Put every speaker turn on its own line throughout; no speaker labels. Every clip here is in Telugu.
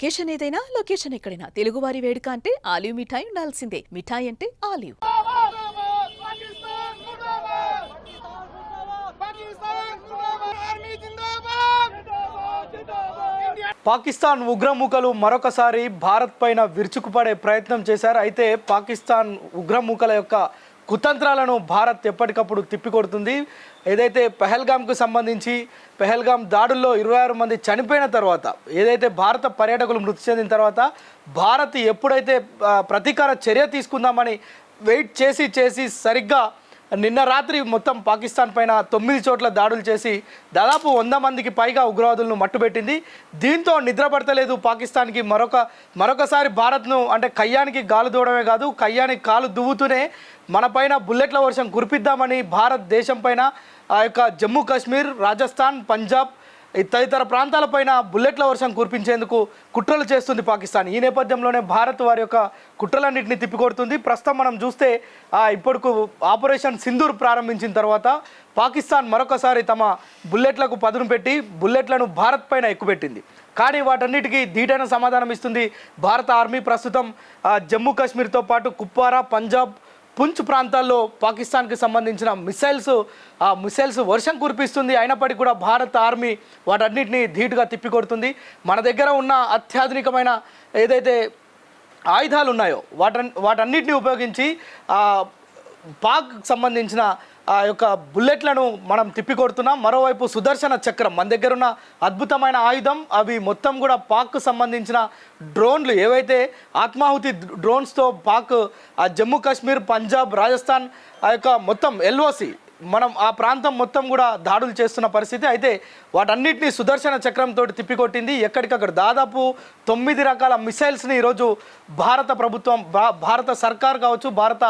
అకేషన్ ఏదైనా లొకేషన్ ఎక్కడైనా తెలుగువారి వేడుక అంటే ఆలివ్ మిఠాయి ఉండాల్సిందే. మిఠాయి అంటే ఆలివ్.
పాకిస్తాన్ ఉగ్రమూకలు మరొకసారి భారత్ పైన విరుచుకుపడే ప్రయత్నం చేశారు. అయితే పాకిస్తాన్ ఉగ్రమూకల యొక్క కుతంత్రాలను భారత్ ఎప్పటికప్పుడు తిప్పికొడుతుంది. ఏదైతే పెహల్గామ్కు సంబంధించి పెహల్గామ్ దాడుల్లో 26 మంది చనిపోయిన తర్వాత, ఏదైతే భారత పర్యాటకులు మృతి చెందిన తర్వాత భారత్ ఎప్పుడైతే ప్రతీకార చర్య తీసుకుందామని వెయిట్ చేసి సరిగ్గా నిన్న రాత్రి మొత్తం పాకిస్తాన్ పైన 9 చోట్ల దాడులు చేసి దాదాపు 100 మందికి పైగా ఉగ్రవాదులను మట్టుబెట్టింది. దీంతో నిద్రపడతలేదు పాకిస్తాన్కి. మరొకసారి భారత్ను అంటే కయ్యానికి గాలు దూడమే కాదు, కయ్యానికి కాలు దువ్వుతూనే మన పైన బుల్లెట్ల వర్షం కురిపిద్దామని భారత్ దేశం పైన ఆ యొక్క జమ్మూ కాశ్మీర్, రాజస్థాన్, పంజాబ్ తదితర ప్రాంతాలపైన బుల్లెట్ల వర్షం కురిపించేందుకు కుట్రలు చేస్తుంది పాకిస్తాన్. ఈ నేపథ్యంలోనే భారత్ వారి యొక్క కుట్రలన్నింటినీ తిప్పికొడుతుంది. ప్రస్తుతం మనం చూస్తే ఇప్పటికు ఆపరేషన్ సింధూర్ ప్రారంభించిన తర్వాత పాకిస్తాన్ మరొకసారి తమ బుల్లెట్లకు పదును పెట్టి బుల్లెట్లను భారత్ పైన ఎక్కుపెట్టింది. కానీ వాటన్నిటికీ ధీటైన సమాధానం ఇస్తుంది భారత ఆర్మీ. ప్రస్తుతం జమ్మూ కాశ్మీర్తో పాటు కుప్వారా, పంజాబ్, పుంచ్ ప్రాంతాల్లో పాకిస్తాన్కి సంబంధించిన మిసైల్స్ వర్షం కురిపిస్తుంది. అయినప్పటికీ కూడా భారత ఆర్మీ వాటన్నిటిని ధీటుగా తిప్పికొడుతుంది. మన దగ్గర ఉన్న అత్యాధునికమైన ఏదైతే ఆయుధాలు ఉన్నాయో వాటన్నిటిని ఉపయోగించి పాక్ సంబంధించిన ఆ యొక్క బుల్లెట్లను మనం తిప్పికొడుతున్నాం. మరోవైపు సుదర్శన చక్రం మన దగ్గర ఉన్న అద్భుతమైన ఆయుధం. అవి మొత్తం కూడా పాక్కు సంబంధించిన డ్రోన్లు, ఏవైతే ఆత్మాహుతి డ్రోన్స్తో పాక్ జమ్మూ కాశ్మీర్, పంజాబ్, రాజస్థాన్ ఆ యొక్క మొత్తం ఎల్ఓసి మనం ఆ ప్రాంతం మొత్తం కూడా దాడులు చేస్తున్న పరిస్థితి. అయితే వాటన్నిటిని సుదర్శన చక్రంతో తిప్పికొట్టింది. ఎక్కడికక్కడ దాదాపు 9 రకాల మిసైల్స్ని ఈరోజు భారత ప్రభుత్వం, భారత సర్కార్ కావచ్చు, భారత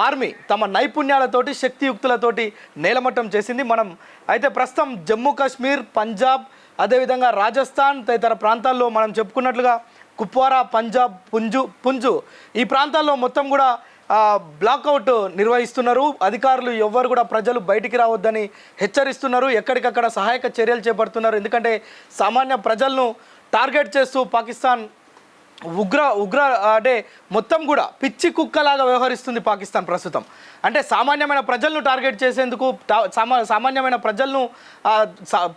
ఆర్మీ తమ నైపుణ్యాలతోటి, శక్తియుక్తులతోటి నేలమట్టం చేసింది. మనం అయితే ప్రస్తుతం జమ్మూ కాశ్మీర్, పంజాబ్, అదేవిధంగా రాజస్థాన్ తదితర ప్రాంతాల్లో మనం చెప్పుకున్నట్లుగా కుప్వారా, పంజాబ్, పుంజు ఈ ప్రాంతాల్లో మొత్తం కూడా బ్లాక్అవుట్ నిర్వహిస్తున్నారు. అధికారులు ఎవ్వరు కూడా ప్రజలు బయటికి రావద్దని హెచ్చరిస్తున్నారు. ఎక్కడికక్కడ సహాయక చర్యలు చేపడుతున్నారు. ఎందుకంటే సామాన్య ప్రజలను టార్గెట్ చేస్తూ పాకిస్తాన్ ఉగ్ర అంటే మొత్తం కూడా పిచ్చి కుక్కలాగా వ్యవహరిస్తుంది పాకిస్తాన్ ప్రస్తుతం. అంటే సామాన్యమైన ప్రజలను టార్గెట్ చేసేందుకు, సామాన్యమైన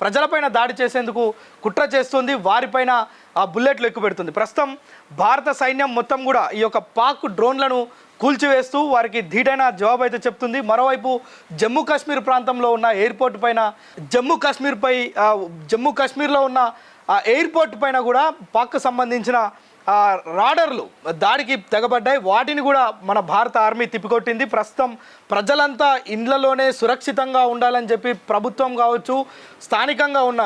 ప్రజలపైన దాడి చేసేందుకు కుట్ర చేస్తుంది. వారిపైన బుల్లెట్లు ఎక్కుపెడుతుంది. ప్రస్తుతం భారత సైన్యం మొత్తం కూడా ఈ యొక్క పాక్ డ్రోన్లను కూల్చివేస్తూ వారికి ధీటైన జవాబు అయితే చెప్తుంది. మరోవైపు జమ్మూ కాశ్మీర్ ప్రాంతంలో ఉన్న ఎయిర్పోర్ట్ పైన, జమ్మూ కాశ్మీర్లో ఉన్న ఎయిర్పోర్ట్ పైన కూడా పాక్కు సంబంధించిన రాడర్లు దాడికి తెగబడ్డాయి. వాటిని కూడా మన భారత ఆర్మీ తిప్పికొట్టింది. ప్రస్తుతం ప్రజలంతా ఇండ్లలోనే సురక్షితంగా ఉండాలని చెప్పి ప్రభుత్వం కావచ్చు, స్థానికంగా ఉన్న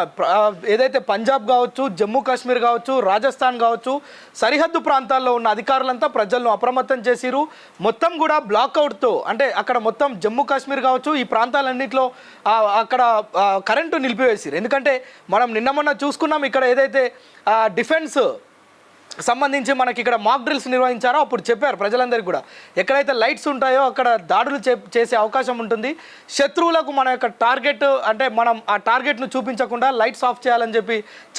ఏదైతే పంజాబ్ కావచ్చు, జమ్మూ కాశ్మీర్ కావచ్చు, రాజస్థాన్ కావచ్చు, సరిహద్దు ప్రాంతాల్లో ఉన్న అధికారులంతా ప్రజలను అప్రమత్తం చేసిరు. మొత్తం కూడా బ్లాక్అవుట్తో, అంటే అక్కడ మొత్తం జమ్మూ కాశ్మీర్ కావచ్చు, ఈ ప్రాంతాలన్నింటిలో అక్కడ కరెంటు నిలిపివేసిరు. ఎందుకంటే మనం నిన్న మొన్న చూసుకున్నాం, ఇక్కడ ఏదైతే డిఫెన్స్ సంబంధించి మనకి ఇక్కడ మాక్ డ్రిల్స్ నిర్వహించారో అప్పుడు చెప్పారు ప్రజలందరికీ కూడా, ఎక్కడైతే లైట్స్ ఉంటాయో అక్కడ దాడులు చేసే అవకాశం ఉంటుంది. శత్రువులకు మన యొక్క టార్గెట్, అంటే మనం ఆ టార్గెట్ను చూపించకుండా లైట్స్ ఆఫ్ చేయాలని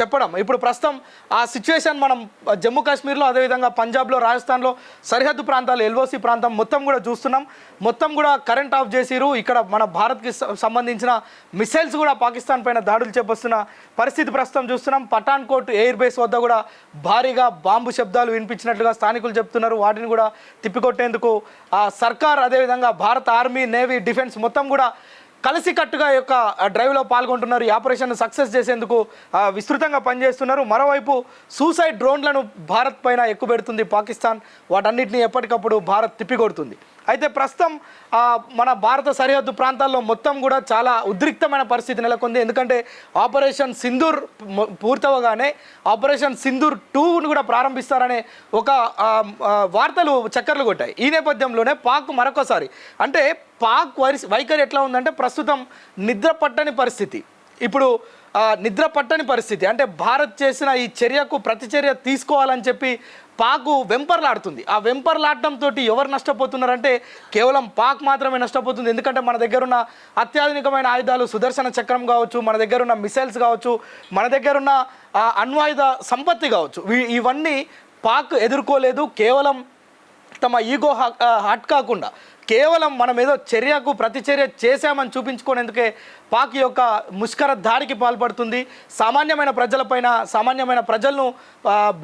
చెప్పడం. ఇప్పుడు ప్రస్తుతం ఆ సిచ్యువేషన్ మనం జమ్మూ కాశ్మీర్లో, అదేవిధంగా పంజాబ్లో, రాజస్థాన్లో సరిహద్దు ప్రాంతాలు, ఎల్ఓసి ప్రాంతం మొత్తం కూడా చూస్తున్నాం. మొత్తం కూడా కరెంట్ ఆఫ్ చేసిరు. ఇక్కడ మన భారత్కి సంబంధించిన మిసైల్స్ కూడా పాకిస్తాన్ పైన దాడులు చేపస్తున్న పరిస్థితి ప్రస్తుతం చూస్తున్నాం. పఠాన్కోట్ ఎయిర్ బేస్ వద్ద కూడా భారీగా బాంబు శబ్దాలు వినిపించినట్లుగా స్థానికులు చెప్తున్నారు. వాటిని కూడా తిప్పికొట్టేందుకు సర్కార్, అదేవిధంగా భారత ఆర్మీ, నేవీ, డిఫెన్స్ మొత్తం కూడా కలిసికట్టుగా యొక్క డ్రైవ్లో పాల్గొంటున్నారు. ఈ ఆపరేషన్ సక్సెస్ చేసేందుకు విస్తృతంగా పనిచేస్తున్నారు. మరోవైపు సూసైడ్ డ్రోన్లను భారత్ పైన ఎక్కుపెడుతుంది పాకిస్తాన్. వాటన్నిటిని ఎప్పటికప్పుడు భారత్ తిప్పికొడుతుంది. అయితే ప్రస్తుతం మన భారత సరిహద్దు ప్రాంతాల్లో మొత్తం కూడా చాలా ఉద్రిక్తమైన పరిస్థితి నెలకొంది. ఎందుకంటే ఆపరేషన్ సింధూర్ పూర్తవగానే ఆపరేషన్ సింధూర్ 2ను కూడా ప్రారంభిస్తారనే ఒక వార్తలు చక్కర్లు కొట్టాయి. ఈ నేపథ్యంలోనే పాక్ మరొకసారి, అంటే పాక్ వైఖరి ఎట్లా ఉందంటే ప్రస్తుతం నిద్ర పట్టని పరిస్థితి. ఇప్పుడు నిద్ర పట్టని పరిస్థితి. అంటే భారత్ చేసిన ఈ చర్యకు ప్రతిచర్య తీసుకోవాలని చెప్పి పాక్ వెంపర్లాడుతుంది. ఆ వెంపర్లాడటంతో ఎవరు నష్టపోతున్నారంటే కేవలం పాక్ మాత్రమే నష్టపోతుంది. ఎందుకంటే మన దగ్గర ఉన్న అత్యాధునికమైన ఆయుధాలు సుదర్శన చక్రం కావచ్చు, మన దగ్గర ఉన్న మిసైల్స్ కావచ్చు, మన దగ్గర ఉన్న అణ్వాయుధ సంపత్తి కావచ్చు, ఇవన్నీ పాక్ ఎదుర్కోలేదు. కేవలం తమ ఈగో హట్ కాకుండా కేవలం మనం ఏదో చర్యకు ప్రతిచర్య చేశామని చూపించుకునేందుకే పాక్ యొక్క ముష్కర దాడికి పాల్పడుతుంది. సామాన్యమైన ప్రజలపైన, సామాన్యమైన ప్రజలను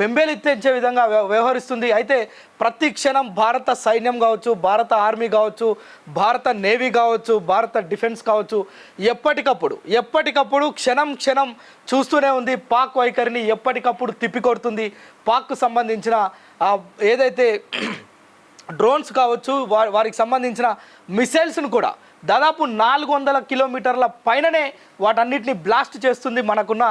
బెంబేలెత్తించే విధంగా వ్యవహరిస్తుంది. అయితే ప్రతి క్షణం భారత సైన్యం కావచ్చు, భారత ఆర్మీ కావచ్చు, భారత నేవీ కావచ్చు, భారత డిఫెన్స్ కావచ్చు, ఎప్పటికప్పుడు క్షణం చూస్తూనే ఉంది. పాక్ వైఖరిని ఎప్పటికప్పుడు తిప్పికొడుతుంది. పాక్కు సంబంధించిన ఏదైతే డ్రోన్స్ కావచ్చు, వారికి సంబంధించిన మిసైల్స్ను కూడా దాదాపు 400 కిలోమీటర్ల పైననే వాటన్నిటిని బ్లాస్ట్ చేస్తుంది. మనకున్న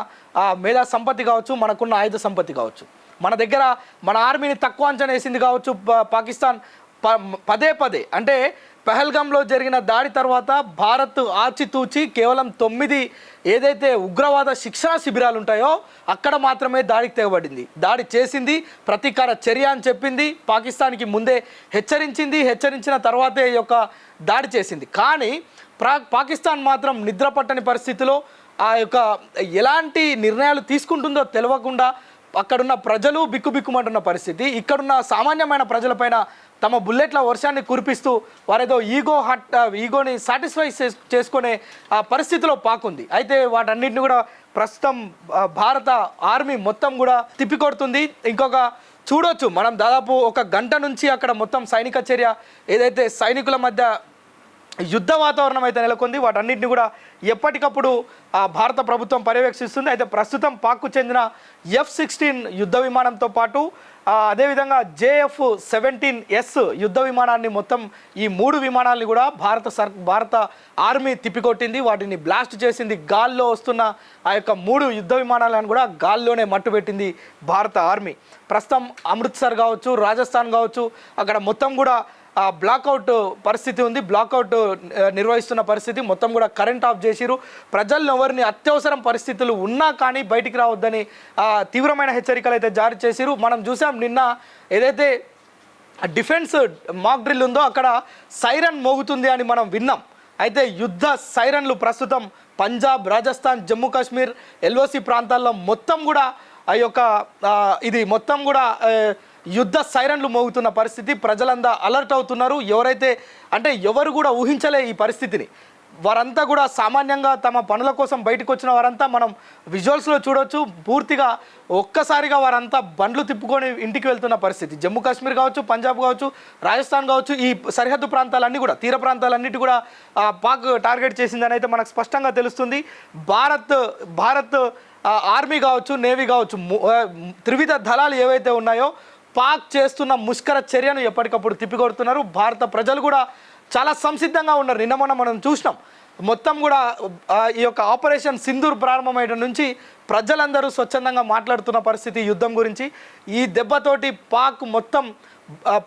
మేధా సంపత్తి కావచ్చు, మనకున్న ఆయుధ సంపత్తి కావచ్చు. మన దగ్గర మన ఆర్మీని తక్కువ అంచనా వేసింది కావచ్చు పాకిస్తాన్ పదే అంటే పహల్గామ్లో జరిగిన దాడి తర్వాత భారత్ ఆచితూచి కేవలం 9 ఏదైతే ఉగ్రవాద శిక్షణా శిబిరాలు ఉంటాయో అక్కడ మాత్రమే దాడికి తెగబడింది. దాడి చేసింది, ప్రతీకార చర్య అని చెప్పింది, పాకిస్తాన్కి ముందే హెచ్చరించిన తర్వాతే ఈ యొక్క దాడి చేసింది. కానీ పాకిస్తాన్ మాత్రం నిద్ర పట్టని పరిస్థితిలో ఆ యొక్క ఎలాంటి నిర్ణయాలు తీసుకుంటుందో తెలియకుండా అక్కడున్న ప్రజలు బిక్కుబిక్కుమంటున్న పరిస్థితి. ఇక్కడున్న సామాన్యమైన ప్రజలపైన తమ బుల్లెట్ల వర్షాన్ని కురిపిస్తూ వారేదో ఈగోని సాటిస్ఫై చేసుకునే పరిస్థితిలో పాకుంది. అయితే వాటన్నిటిని కూడా ప్రస్తుతం భారత ఆర్మీ మొత్తం కూడా తిప్పికొడుతుంది. ఇంకొక చూడొచ్చు మనం దాదాపు 1 గంట నుంచి అక్కడ మొత్తం సైనిక చర్య ఏదైతే సైనికుల మధ్య యుద్ధ వాతావరణం అయితే నెలకొంది. వాటన్నిటిని కూడా ఎప్పటికప్పుడు భారత ప్రభుత్వం పర్యవేక్షిస్తుంది. అయితే ప్రస్తుతం పాక్కు చెందిన F-16 యుద్ధ విమానంతో పాటు అదేవిధంగా JF-17S యుద్ధ విమానాన్ని మొత్తం ఈ 3 విమానాలని కూడా భారత ఆర్మీ తిప్పికొట్టింది. వాటిని బ్లాస్ట్ చేసింది. గాల్లో వస్తున్న ఆ యొక్క 3 యుద్ధ విమానాలను కూడా గాల్లోనే మట్టుపెట్టింది భారత ఆర్మీ. ప్రస్తుతం అమృత్సర్ కావచ్చు, రాజస్థాన్ కావచ్చు, అక్కడ మొత్తం కూడా బ్లాక్అవుట్ పరిస్థితి ఉంది. బ్లాక్అవుట్ నిర్వహిస్తున్న పరిస్థితి. మొత్తం కూడా కరెంట్ ఆఫ్ చేసిరు. ప్రజలను ఎవరిని అత్యవసరం పరిస్థితులు ఉన్నా కానీ బయటికి రావద్దని తీవ్రమైన హెచ్చరికలు అయితే జారీ చేసిరు. మనం చూసాం నిన్న ఏదైతే డిఫెన్స్ మాక్ డ్రిల్ ఉందో అక్కడ సైరన్ మోగుతుంది అని మనం విన్నాం. అయితే యుద్ధ సైరన్లు ప్రస్తుతం పంజాబ్, రాజస్థాన్, జమ్మూ కాశ్మీర్, LOC ప్రాంతాల్లో మొత్తం కూడా ఆ యొక్క ఇది మొత్తం కూడా యుద్ధ సైరన్లు మోగుతున్న పరిస్థితి. ప్రజలంతా అలర్ట్ అవుతున్నారు. ఎవరు కూడా ఊహించలే ఈ పరిస్థితిని. వారంతా కూడా సామాన్యంగా తమ పనుల కోసం బయటకు వచ్చిన వారంతా మనం విజువల్స్లో చూడొచ్చు. పూర్తిగా ఒక్కసారిగా వారంతా బండ్లు తిప్పుకొని ఇంటికి వెళ్తున్న పరిస్థితి. జమ్మూ కాశ్మీర్ కావచ్చు, పంజాబ్ కావచ్చు, రాజస్థాన్ కావచ్చు, ఈ సరిహద్దు ప్రాంతాలన్నీ కూడా, తీర ప్రాంతాలన్నిటి కూడా పాక్ టార్గెట్ చేసిందని అయితే మనకు స్పష్టంగా తెలుస్తుంది. భారత్ ఆర్మీ కావచ్చు, నేవీ కావచ్చు, త్రివిధ దళాలు ఏవైతే ఉన్నాయో పాక్ చేస్తున్న ముష్కర చర్యను ఎప్పటికప్పుడు తిప్పికొడుతున్నారు. భారత ప్రజలు కూడా చాలా సంసిద్ధంగా ఉన్నారు. నిన్న మొన్న మనం చూసినాం. మొత్తం కూడా ఈ యొక్క ఆపరేషన్ సింధూర్ ప్రారంభమైన నుంచి ప్రజలందరూ స్వచ్ఛందంగా మాట్లాడుతున్న పరిస్థితి యుద్ధం గురించి. ఈ దెబ్బతోటి పాక్ మొత్తం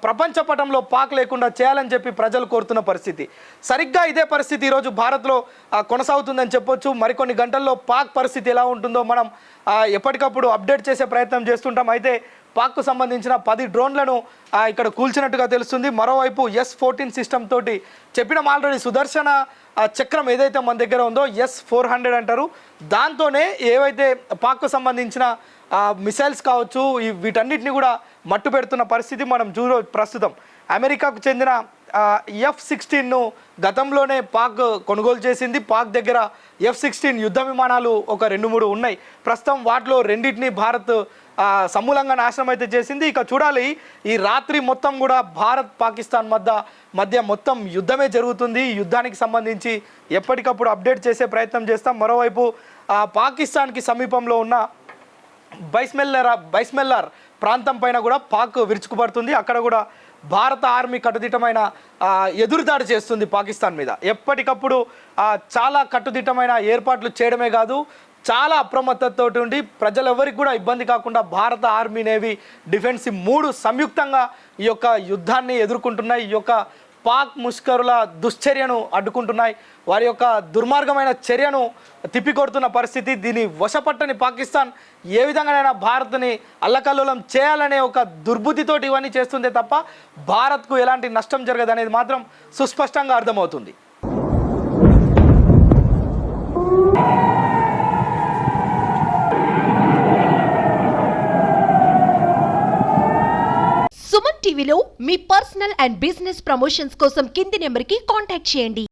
ప్రపంచ పటంలో పాక్ లేకుండా చేయాలని చెప్పి ప్రజలు కోరుతున్న పరిస్థితి. సరిగ్గా ఇదే పరిస్థితి ఈరోజు భారత్లో కొనసాగుతుందని చెప్పొచ్చు. మరికొన్ని గంటల్లో పాక్ పరిస్థితి ఎలా ఉంటుందో మనం ఎప్పటికప్పుడు అప్డేట్ చేసే ప్రయత్నం చేస్తుంటాం. అయితే పాక్కు సంబంధించిన 10 డ్రోన్లను ఇక్కడ కూల్చినట్టుగా తెలుస్తుంది. మరోవైపు S-14 సిస్టమ్ తోటి చెప్పిన ఆల్రెడీ సుదర్శన చక్రం ఏదైతే మన దగ్గర ఉందో S-400 అంటారు. దాంతోనే ఏవైతే పాక్కు సంబంధించిన మిసైల్స్ కావచ్చు వీటన్నిటిని కూడా మట్టు పెడుతున్న పరిస్థితి మనం ప్రస్తుతం. అమెరికాకు చెందిన F-16ను గతంలోనే పాక్ కొనుగోలు చేసింది. పాక్ దగ్గర F-16 యుద్ధ విమానాలు ఒక 2-3 ఉన్నాయి. ప్రస్తుతం వాటిలో 2టిని భారత్ సమూలంగా నాశనం అయితే చేసింది. ఇక చూడాలి ఈ రాత్రి మొత్తం కూడా భారత్ పాకిస్తాన్ మధ్య మొత్తం యుద్ధమే జరుగుతుంది. ఈ యుద్ధానికి సంబంధించి ఎప్పటికప్పుడు అప్డేట్ చేసే ప్రయత్నం చేస్తాం. మరోవైపు పాకిస్తాన్కి సమీపంలో ఉన్న బైస్మెల్లార్ ప్రాంతం పైన కూడా పాక్ విరుచుకుపడుతుంది. అక్కడ కూడా భారత ఆర్మీ కట్టుదిట్టమైన ఎదురుదాడి చేస్తుంది పాకిస్తాన్ మీద. ఎప్పటికప్పుడు చాలా కట్టుదిట్టమైన ఏర్పాట్లు చేయడమే కాదు, చాలా అప్రమత్తతో ఉండి ప్రజలెవరికి కూడా ఇబ్బంది కాకుండా భారత ఆర్మీ, నేవీ, డిఫెన్స్ 3 సంయుక్తంగా ఈ యొక్క యుద్ధాన్ని ఎదుర్కొంటున్నాయి. ఈ యొక్క పాక్ ముష్కరుల దుశ్చర్యను అడ్డుకుంటున్నాయి. వారి యొక్క దుర్మార్గమైన చర్యను తిప్పికొడుతున్న పరిస్థితి. దీన్ని వశపట్టని పాకిస్తాన్ ఏ విధంగానైనా భారత్ని అల్లకల్లోలం చేయాలనే ఒక దుర్బుద్ధితోటి ఇవన్నీ చేస్తుందే తప్ప భారత్కు ఎలాంటి నష్టం జరగదనేది మాత్రం సుస్పష్టంగా అర్థమవుతుంది.
సుమన్ టీవీలో మీ పర్సనల్ అండ్ బిజినెస్ ప్రమోషన్స్ కోసం కింది నెంబర్కి కాంటాక్ట్ చేయండి.